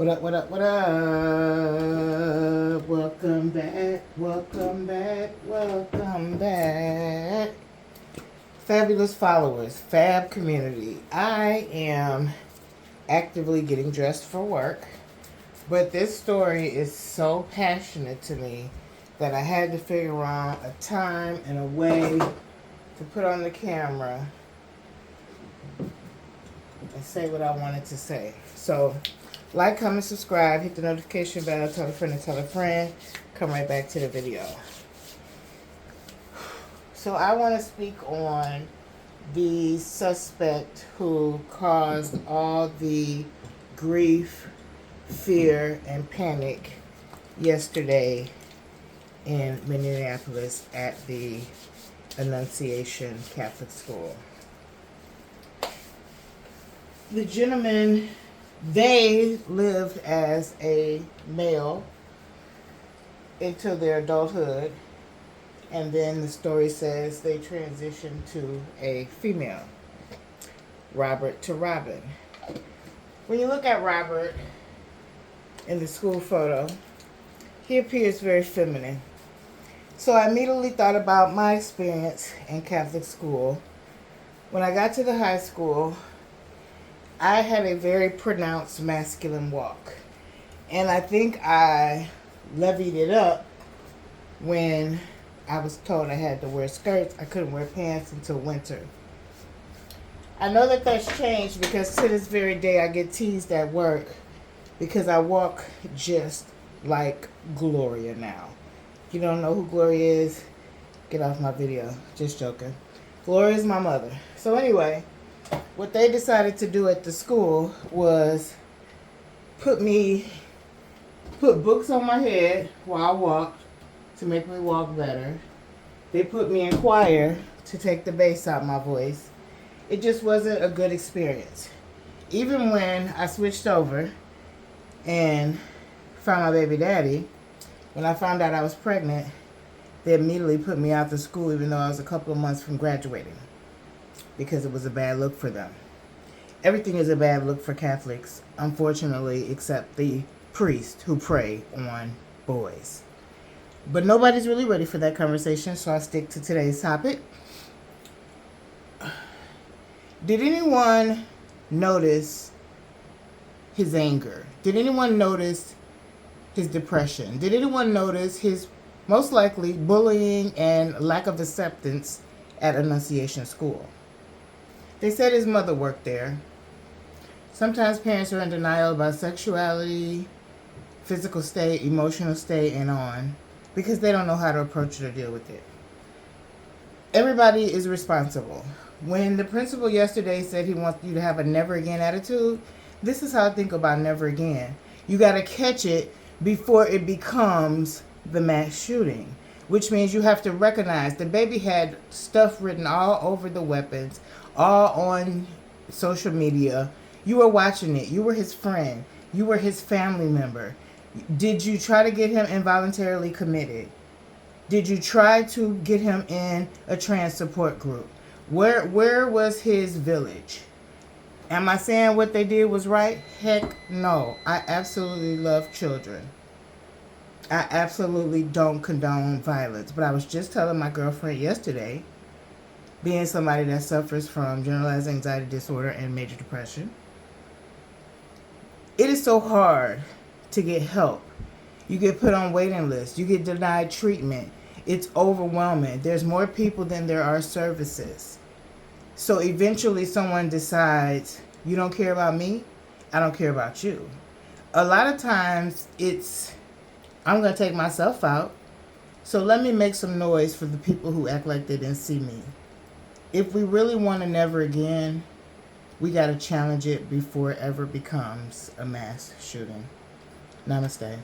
What up, what up, what up? Welcome back, welcome back, welcome back. Fabulous followers, fab community. I am actively getting dressed for work, but this story is so passionate to me that I had to figure out a time and a way to put on the camera and say what I wanted to say. So, like, comment, subscribe, hit the notification bell, tell a friend and tell a friend. Come right back to the video. So I want to speak on the suspect who caused all the grief, fear, and panic yesterday in Minneapolis at the Annunciation Catholic School. The gentleman, they lived as a male into their adulthood, and then the story says they transitioned to a female, Robert to Robin. When you look at Robert in the school photo, he appears very feminine. So I immediately thought about my experience in Catholic school. When I got to the high school, I had a very pronounced masculine walk. And I think I levied it up when I was told I had to wear skirts. I couldn't wear pants until winter. I know that that's changed because to this very day I get teased at work because I walk just like Gloria now. If you don't know who Gloria is, get off my video. Just joking. Gloria is my mother. So anyway, what they decided to do at the school was put books on my head while I walked to make me walk better. They put me in choir to take the bass out my voice. It just wasn't a good experience. Even when I switched over and found my baby daddy, when I found out I was pregnant, they immediately put me out of school even though I was a couple of months from graduating, because it was a bad look for them. Everything is a bad look for Catholics, unfortunately, except the priests who pray on boys. But nobody's really ready for that conversation, so I'll stick to today's topic. Did anyone notice his anger? Did anyone notice his depression? Did anyone notice his, most likely, bullying and lack of acceptance at Annunciation School? They said his mother worked there. Sometimes parents are in denial about sexuality, physical state, emotional state, and on, because they don't know how to approach it or deal with it. Everybody is responsible. When the principal yesterday said he wants you to have a never again attitude, this is how I think about never again. You got to catch it before it becomes the mass shooting, which means you have to recognize the baby had stuff written all over the weapons, all on social media. You were watching it. You were his friend. You were his family member. Did you try to get him involuntarily committed? Did you try to get him in a trans support group? Where was his village? Am I saying what they did was right? Heck no. I absolutely love children. I absolutely don't condone violence. But I was just telling my girlfriend yesterday, being somebody that suffers from generalized anxiety disorder and major depression, it is so hard to get help. You get put on waiting lists. You get denied treatment. It's overwhelming. There's more people than there are services. So eventually someone decides, you don't care about me, I don't care about you. A lot of times it's, I'm going to take myself out, so let me make some noise for the people who act like they didn't see me. If we really want to never again, we got to challenge it before it ever becomes a mass shooting. Namaste.